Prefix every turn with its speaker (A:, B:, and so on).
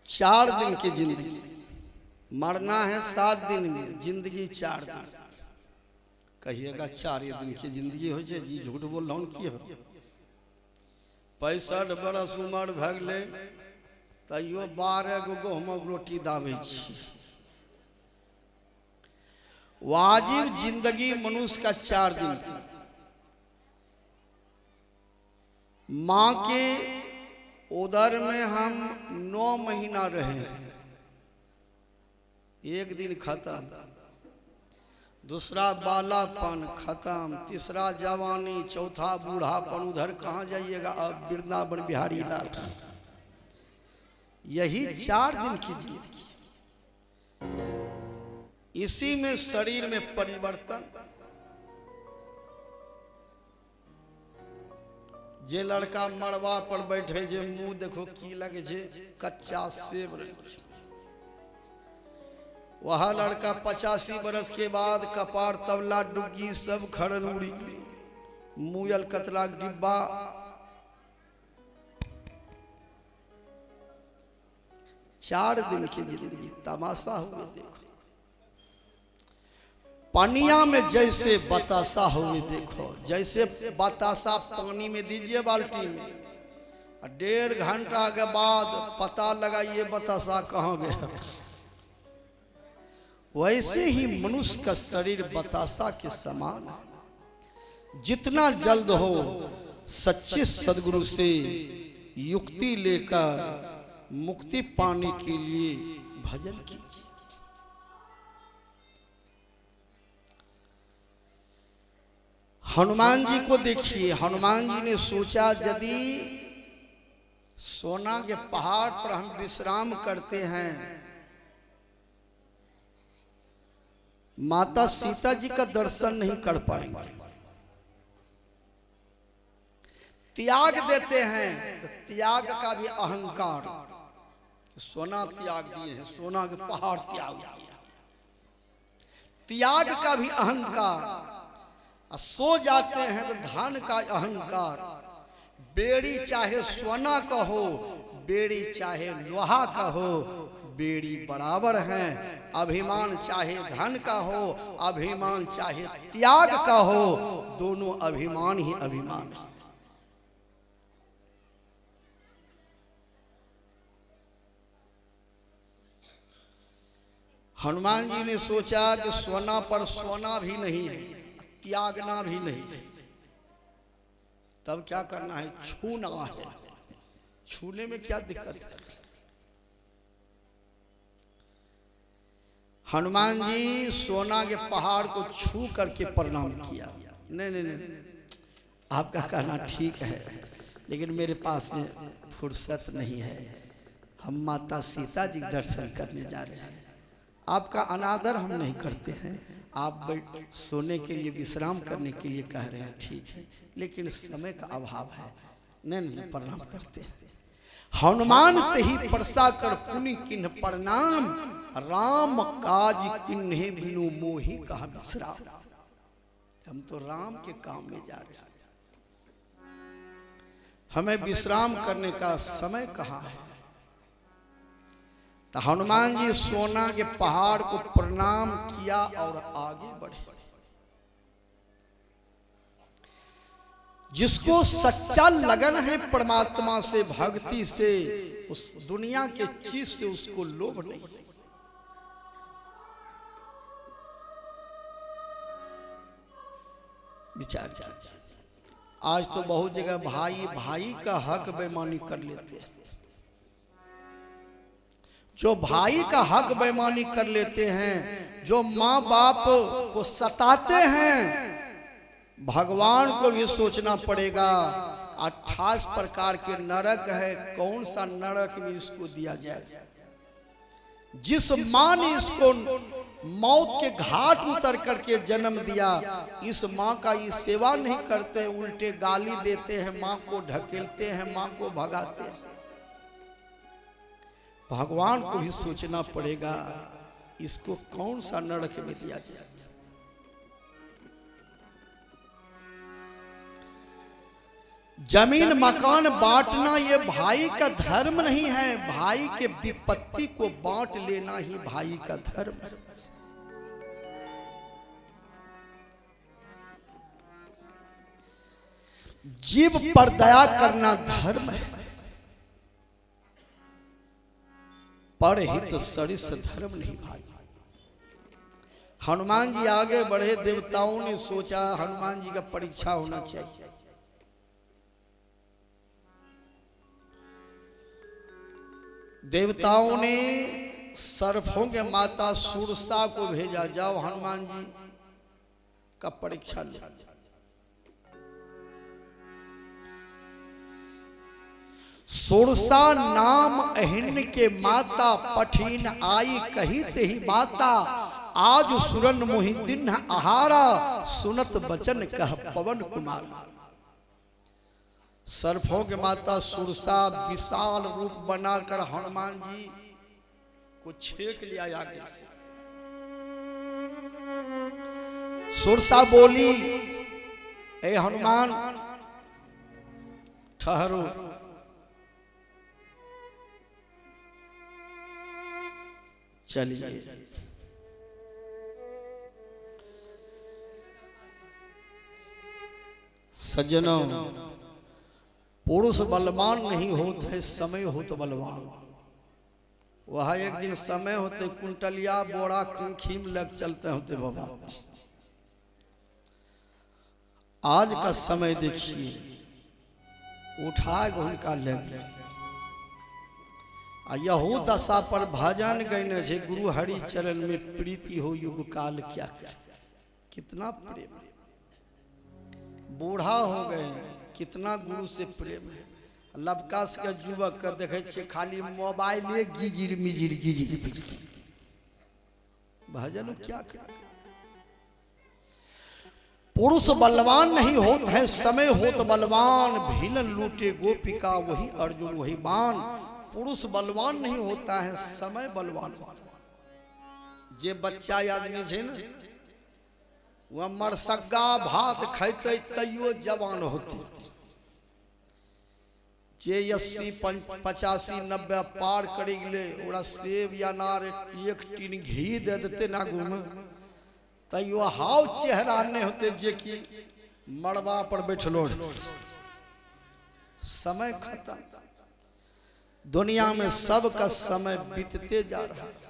A: 4 दिन की जिंदगी, मरना है 7 दिन में, जिंदगी 4 दिन। कहिएगा 4 दिन की जिंदगी हो जी, झूठ बोल रहा हूँ की हो। 65 बरस उम्र भगले तैयो 12 गो गहूमक रोटी दाबे छी। वाजिब जिंदगी मनुष्य का 4 दिन। माँ के उदर में हम 9 महीना रहे, 1 दिन खत्म, दूसरा बालापन खत्म, तीसरा जवानी, चौथा बूढ़ापन। उधर कहाँ जाइएगा अब, वृंदावन बिहारी लाल। यही 4 दिन की जिंदगी। इसी में शरीर में परिवर्तन। जे लड़का मड़वा पर बैठे, जे मुंह देखो की लगे जे कच्चा सेब रहे, वह लड़का 85 बरस के बाद कपार, तबला, डुग्गी सब खड़न उड़ी, मुयल कतला डिब्बा। चार दिन की जिंदगी तमाशा हुए देखो। पानिया में जैसे बतासा हुए देखो, जैसे बतासा पानी में दीजिए बाल्टी में, 1.5 घंटा के बाद पता लगाइए बतासा कहाँ गया। वैसे ही मनुष्य का शरीर बतासा के समान है। जितना जल्द हो सच्चे सदगुरु से युक्ति लेकर मुक्ति पाने के लिए भजन कीजिए। हनुमान जी को देखिए, हनुमान जी ने सोचा यदि सोना के पहाड़ पर हम विश्राम करते हैं, माता सीता जी का दर्शन नहीं कर पाएंगे, त्याग देते हैं तो त्याग का भी अहंकार, सोना त्याग दिए हैं, सोना के पहाड़ त्याग दिए, त्याग का भी अहंकार। सो जाते हैं तो धन का अहंकार। बेड़ी चाहे सोना का हो, बेड़ी चाहे लोहा का हो, बेड़ी बराबर हैं। अभिमान चाहे धन का हो, अभिमान चाहे त्याग का हो, दोनों अभिमान ही अभिमान है। हनुमान जी ने सोचा कि सोना पर सोना भी नहीं है, त्यागना भी नहीं है, तब क्या करना है, छूना है। छूने में क्या दिक्कत है। हनुमान जी सोना के पहाड़ को छू करके प्रणाम किया। नहीं नहीं नहीं, आपका कहना ठीक है, लेकिन मेरे पास में फुर्सत नहीं है, हम माता सीता जी दर्शन करने जा रहे हैं। आपका अनादर हम नहीं करते हैं, आप सोने के लिए विश्राम करने के लिए कह रहे हैं, ठीक है, लेकिन समय का अभाव है। नहीं प्रणाम करते हैं। हनुमान तही परसा कर पुनि किन्ह प्रणाम, राम काज किन्हे बिनु मोहि कहा विश्राम। हम तो राम के काम में जा रहे हैं, हमें विश्राम करने का समय कहाँ है। तो हनुमान जी सोना के पहाड़ को प्रणाम किया और आगे बढ़े। जिसको सच्चा लगन है परमात्मा से, भक्ति से, उस दुनिया के चीज से उसको लोभ नहीं। विचार कीजिए, आज तो बहुत जगह भाई भाई का हक बेईमानी कर लेते हैं। जो भाई का हक बेईमानी कर लेते हैं, जो माँ बाप को सताते हैं, भगवान को भी सोचना पड़ेगा 28 प्रकार के नरक है, कौन सा नरक में इसको दिया जाए। जिस माँ ने इसको मौत के घाट उतर करके जन्म दिया, इस माँ का ये सेवा नहीं करते, उल्टे गाली देते हैं, माँ को ढकेलते हैं, माँ को भगाते हैं। भगवान को भी सोचना पड़ेगा इसको कौन सा नरक में दिया जाए। जमीन मकान बांटना ये भाई का धर्म नहीं है, भाई के विपत्ति को बांट लेना ही भाई का धर्म है। जीव पर दया करना धर्म है, परहित सरिस धर्म नहीं भाई। हनुमान जी आगे बढ़े, देवताओं ने सोचा हनुमान जी का परीक्षा होना चाहिए। देवताओं ने सर्पों के माता सुरसा को भेजा, जाओ हनुमान जी का परीक्षा लो। सुरसा नाम अहिन के माता, पठिन आई कही ते ही बाता। आज सुरन मोहि दिन आहारा, सुनत बचन कह पवन कुमार। सर्पों के माता सुरसा विशाल रूप बनाकर हनुमान जी को छेक लिया आगे से। सुरसा बोली, ए हनुमान ठहरो, चलिए। सज्जनों, पुरुष बलवान नहीं होते है, समय हो तो बलवान। वह एक दिन समय होते कुंटलिया बोरा खीम लग चलते होते बाबा। आज का समय देखिए, उठा उनका लग यहू दशा पर भजन गईने छे, गुरु हरि चरण में प्रीति हो युग काल क्या कर। कितना प्रेम, बूढ़ा हो गए, कितना गुरु से प्रेम है। लबकाश के युवक के देखे छे खाली मोबाइल गिजिर मिजिर गिजिर मिजिर, भजन क्या कर। पुरुष बलवान नहीं होता है, समय हो तो बलवान। भीलन लूटे गोपिका वही अर्जुन वही बाण। पुरुष बलवान नहीं होता है, समय बलवान होता है। जे बच्चा आदमी है ना, वह मरसग्गा भात खाते तैयो जवान होते। जे 80 85 90 पार कर गए, सेब या नार एक टीन घी दे देते ना घूम, तैयो हाव चेहरा नहीं होते जे कि मड़वा पर बैठलो। समय खत्म, दुनिया में सबका समय बीतते जा रहा है।